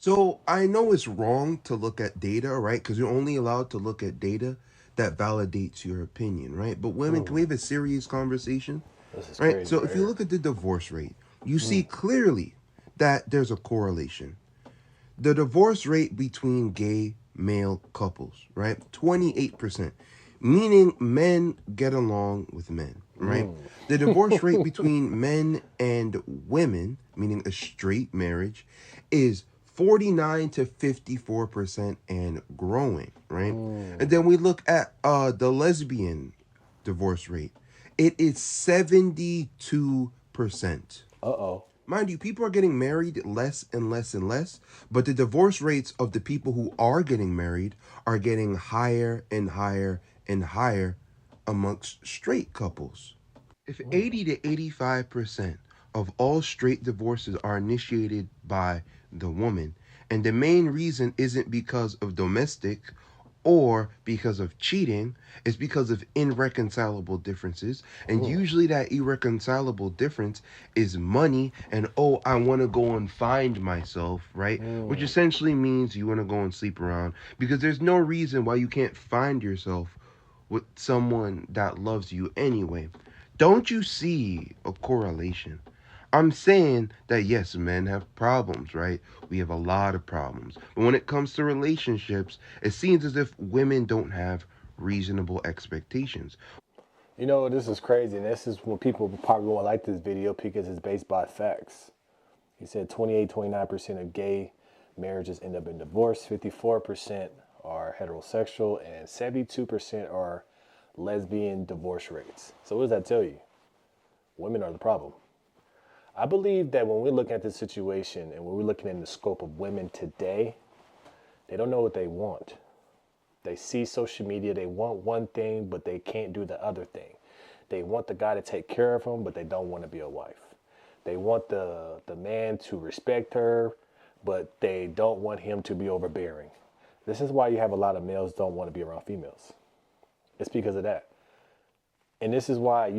So I know it's wrong to look at data, right? Because you're only allowed to look at data that validates your opinion, right? But women, can we have a serious conversation? This is Right? crazy So right if you here. look at the divorce rate, you see clearly that there's a correlation. The divorce rate between gay male couples, right? 28%, meaning men get along with men, right? Mm. The divorce rate between men and women, meaning a straight marriage, is 49 to 54% and growing, right? And Mm. then we look at the lesbian divorce rate. It is 72%. Uh-oh. Mind you, people are getting married less and less and less, but the divorce rates of the people who are getting married are getting higher and higher and higher amongst straight couples. If Mm. 80 to 85% of all straight divorces are initiated by the woman, and the main reason isn't because of domestic or because of cheating, it's because of irreconcilable differences. And Mm. usually that irreconcilable difference is money and, oh, I want to go and find myself, right? Which Mm. essentially means you want to go and sleep around because there's no reason why you can't find yourself with someone that loves you anyway. Don't you see a correlation? I'm saying that yes, men have problems, right? We have a lot of problems. But when it comes to relationships, it seems as if women don't have reasonable expectations. You know, this is crazy, and this is when people probably won't like this video because it's based by facts. He said 28, 29% of gay marriages end up in divorce, 54% are heterosexual, and 72% are lesbian divorce rates. So, what does that tell you? Women are the problem. I believe that when we're looking at this situation and when we're looking in the scope of women today, they don't know what they want. They see social media, they want one thing, but they can't do the other thing. They want the guy to take care of them, but they don't want to be a wife. They want the man to respect her, but they don't want him to be overbearing. This is why you have a lot of males don't want to be around females. It's because of that. And this is why,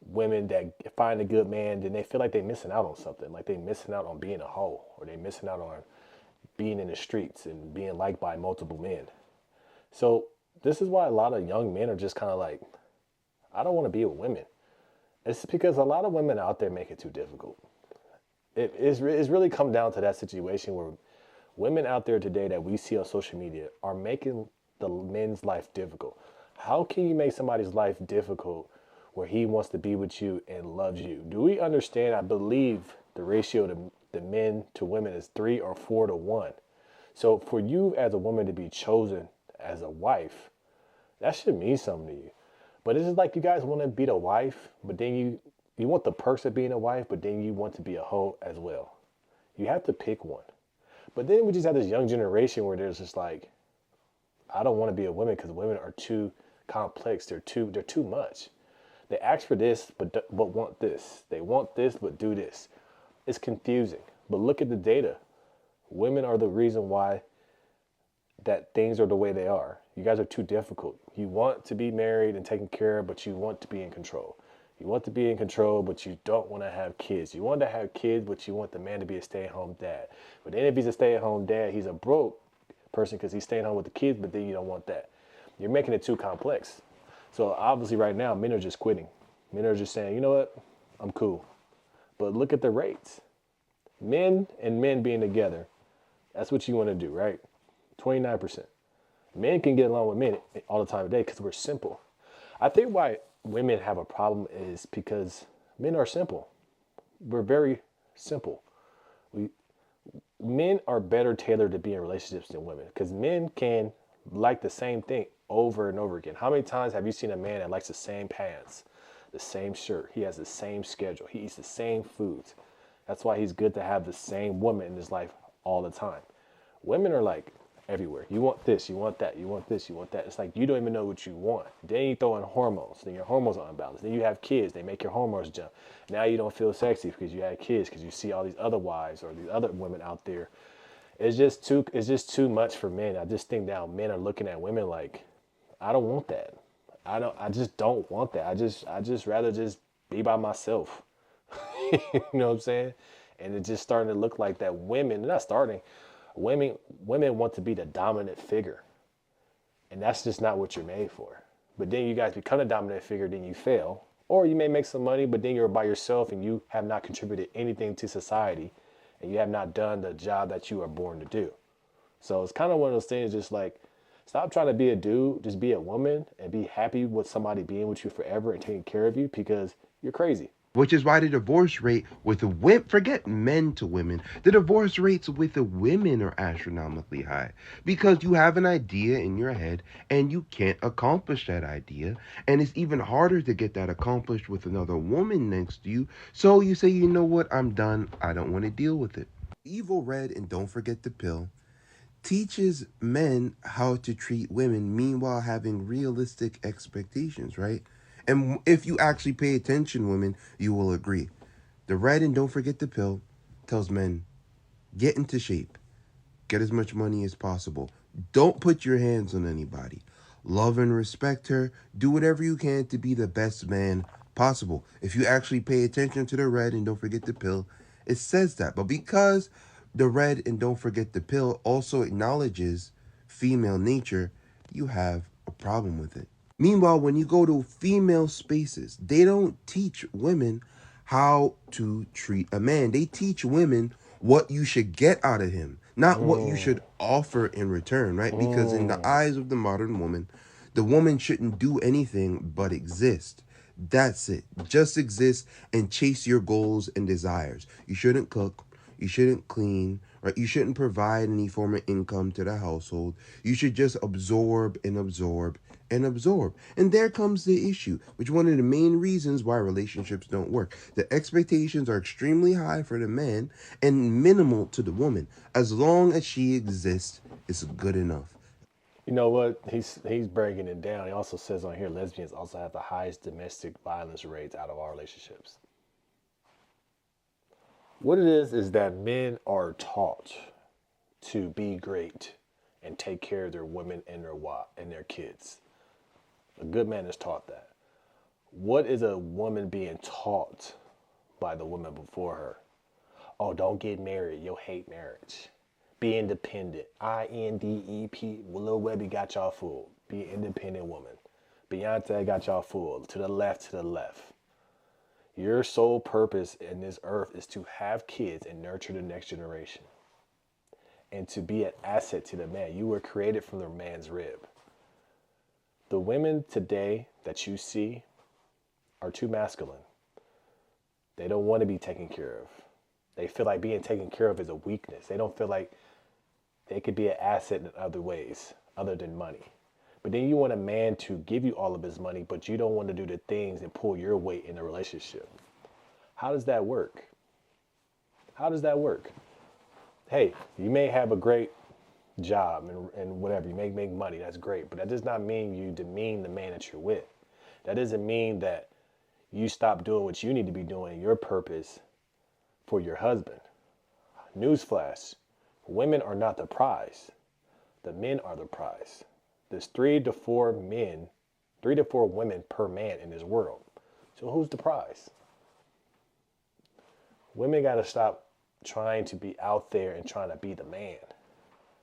women that find a good man, then they feel like they're missing out on something. Like they're missing out on being a hoe, or they're missing out on being in the streets and being liked by multiple men. So this is why a lot of young men are just kind of like, I don't want to be with women. It's because a lot of women out there make it too difficult. It's really come down to that situation where women out there today that we see on social media are making the men's life difficult. How can you make somebody's life difficult where he wants to be with you and loves you? Do we understand? I believe the ratio to the men to women is 3 or 4 to 1. So for you as a woman to be chosen as a wife, that should mean something to you. But it's just like you guys want to be the wife, but then you want the perks of being a wife, but then you want to be a hoe as well. You have to pick one. But then we just have this young generation where there's just like, I don't want to be a woman because women are too complex. They're too much. They ask for this, but want this. They want this, but do this. It's confusing. But look at the data. Women are the reason why that things are the way they are. You guys are too difficult. You want to be married and taken care of, but you want to be in control. You want to be in control, but you don't want to have kids. You want to have kids, but you want the man to be a stay-at-home dad. But then if he's a stay-at-home dad, he's a broke person because he's staying home with the kids, but then you don't want that. You're making it too complex. So obviously right now, men are just quitting. Men are just saying, you know what? I'm cool. But look at the rates. Men and men being together, that's what you want to do, right? 29%. Men can get along with men all the time today because we're simple. I think why women have a problem is because men are simple. We're very simple. We Men are better tailored to be in relationships than women because men can like the same thing over and over again. How many times have you seen a man that likes the same pants, the same shirt? He has the same schedule. He eats the same foods. That's why he's good to have the same woman in his life all the time. Women are like everywhere. You want this, you want that, you want this, you want that. It's like you don't even know what you want. Then you throw in hormones, then your hormones are unbalanced. Then you have kids, they make your hormones jump. Now you don't feel sexy because you had kids, because you see all these other wives or these other women out there. It's just too much for men. I just think now men are looking at women like, I don't want that. I just don't want that. I just rather just be by myself. You know what I'm saying? And it's just starting to look like that women, not starting, women want to be the dominant figure. And that's just not what you're made for. But then you guys become a dominant figure, then you fail. Or you may make some money, but then you're by yourself and you have not contributed anything to society and you have not done the job that you are born to do. So it's kind of one of those things, just like, stop trying to be a dude, just be a woman and be happy with somebody being with you forever and taking care of you, because you're crazy. Which is why the divorce rate with the women, forget men to women, the divorce rates with the women are astronomically high. Because you have an idea in your head and you can't accomplish that idea. And it's even harder to get that accomplished with another woman next to you. So you say, you know what, I'm done. I don't want to deal with it. Evil Red and Don't Forget the Pill teaches men how to treat women, meanwhile having realistic expectations, right? And if you actually pay attention, women, you will agree. The Red and Don't Forget the Pill tells men, get into shape, get as much money as possible, don't put your hands on anybody, love and respect her, do whatever you can to be the best man possible. If you actually pay attention to the Red and Don't Forget the Pill, it says that. But because the Red and Don't Forget the Pill also acknowledges female nature, you have a problem with it. Meanwhile, when you go to female spaces, they don't teach women how to treat a man. They teach women what you should get out of him, not what you should offer in return, right? Because in the eyes of the modern woman, the woman shouldn't do anything but exist. That's it. Just exist and chase your goals and desires. You shouldn't cook. You shouldn't clean, right? You shouldn't provide any form of income to the household. You should just absorb and absorb and absorb. And there comes the issue, which one of the main reasons why relationships don't work. The expectations are extremely high for the man and minimal to the woman. As long as she exists, it's good enough. You know what? He's breaking it down. He also says on here, lesbians also have the highest domestic violence rates out of all relationships. What it is that men are taught to be great and take care of their women and their kids. A good man is taught that. What is a woman being taught by the women before her? Oh, don't get married. You'll hate marriage. Be independent. INDEP. Lil Webby got y'all fooled. Be an independent woman. Beyonce got y'all fooled. To the left, to the left. Your sole purpose in this earth is to have kids and nurture the next generation. And to be an asset to the man. You were created from the man's rib. The women today that you see are too masculine. They don't want to be taken care of. They feel like being taken care of is a weakness. They don't feel like they could be an asset in other ways other than money. But then you want a man to give you all of his money, but you don't want to do the things and pull your weight in a relationship. How does that work? How does that work? Hey, you may have a great job and whatever, you may make money, that's great, but that does not mean you demean the man that you're with. That doesn't mean that you stop doing what you need to be doing, your purpose for your husband. Newsflash, women are not the prize. The men are the prize. There's 3 to 4 women per man in this world. So who's the prize? Women got to stop trying to be out there and trying to be the man.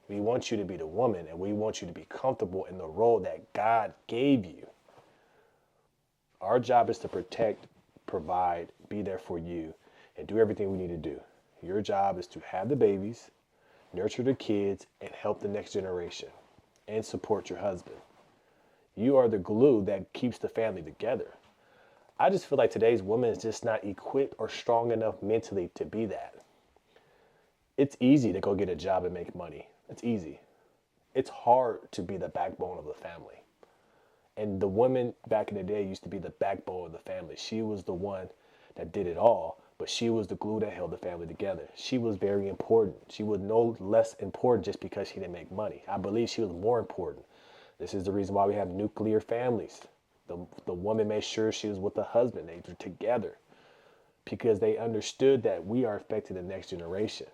We want you to be the woman, and we want you to be comfortable in the role that God gave you. Our job is to protect, provide, be there for you, and do everything we need to do. Your job is to have the babies, nurture the kids, and help the next generation, and support your husband. You are the glue that keeps the family together. I just feel like today's woman is just not equipped or strong enough mentally to be that. It's easy to go get a job and make money. It's easy. It's hard to be the backbone of the family. And the woman back in the day used to be the backbone of the family. She was the one that did it all, but she was the glue that held the family together. She was very important. She was no less important just because she didn't make money. I believe she was more important. This is the reason why we have nuclear families. The woman made sure she was with the husband. They were together because they understood that we are affecting the next generation.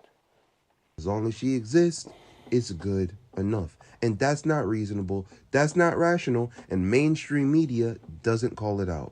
As long as she exists, it's good enough. And that's not reasonable. That's not rational. And mainstream media doesn't call it out.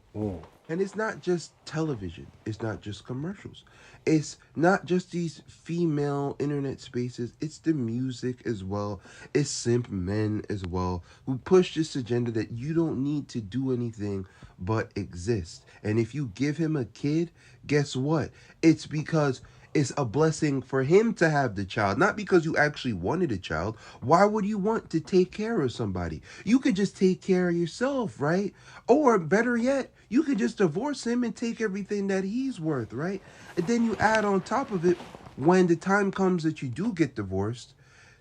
And it's not just television, it's not just commercials, it's not just these female internet spaces, it's the music as well, it's simp men as well who push this agenda that you don't need to do anything but exist. And if you give him a kid, guess what? It's because it's a blessing for him to have the child, not because you actually wanted a child. Why would you want to take care of somebody? You could just take care of yourself, right? Or better yet, you could just divorce him and take everything that he's worth, right? And then you add on top of it, when the time comes that you do get divorced,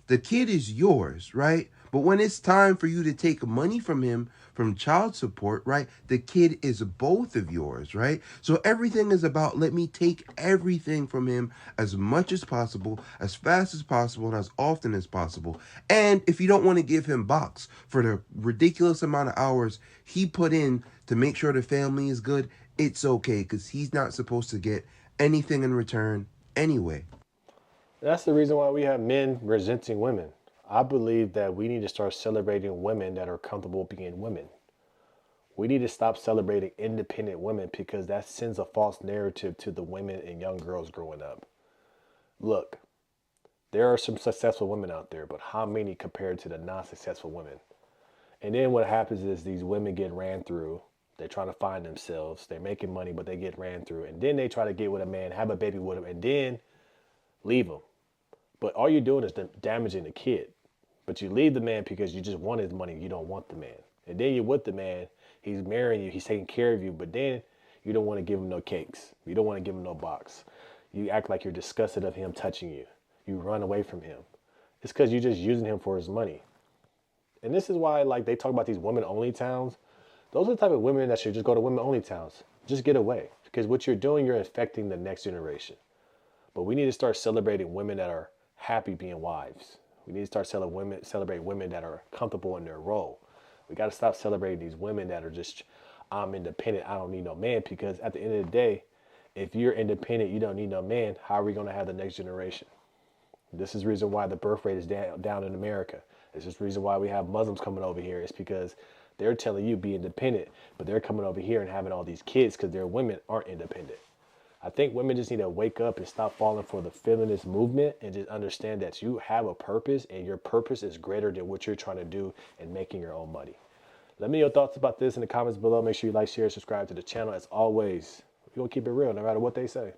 the kid is yours, right? But when it's time for you to take money from him from child support, right? The kid is both of yours, right? So everything is about let me take everything from him as much as possible, as fast as possible, and as often as possible. And if you don't want to give him box for the ridiculous amount of hours he put in to make sure the family is good, it's okay because he's not supposed to get anything in return anyway. That's the reason why we have men resenting women. I believe that we need to start celebrating women that are comfortable being women. We need to stop celebrating independent women because that sends a false narrative to the women and young girls growing up. Look, there are some successful women out there, but how many compared to the non successful women? And then what happens is these women get ran through. They're trying to find themselves. They're making money, but they get ran through. And then they try to get with a man, have a baby with him, and then leave him. But all you're doing is damaging the kid. But you leave the man because you just want his money. You don't want the man. And then you're with the man. He's marrying you. He's taking care of you. But then you don't want to give him no cakes. You don't want to give him no box. You act like you're disgusted of him touching you. You run away from him. It's because you're just using him for his money. And this is why, like, they talk about these women only towns. Those are the type of women that should just go to women only towns. Just get away. Because what you're doing, you're affecting the next generation. But we need to start celebrating women that are happy being wives. We need to start celebrating women that are comfortable in their role. We got to stop celebrating these women that are just, I'm independent, I don't need no man. Because at the end of the day, if you're independent, you don't need no man, how are we going to have the next generation? This is the reason why the birth rate is down in America. This is the reason why we have Muslims coming over here. It's because they're telling you be independent, but they're coming over here and having all these kids because their women aren't independent. I think women just need to wake up and stop falling for the feminist movement and just understand that you have a purpose and your purpose is greater than what you're trying to do and making your own money. Let me know your thoughts about this in the comments below. Make sure you like, share, subscribe to the channel. As always, we're going to keep it real no matter what they say.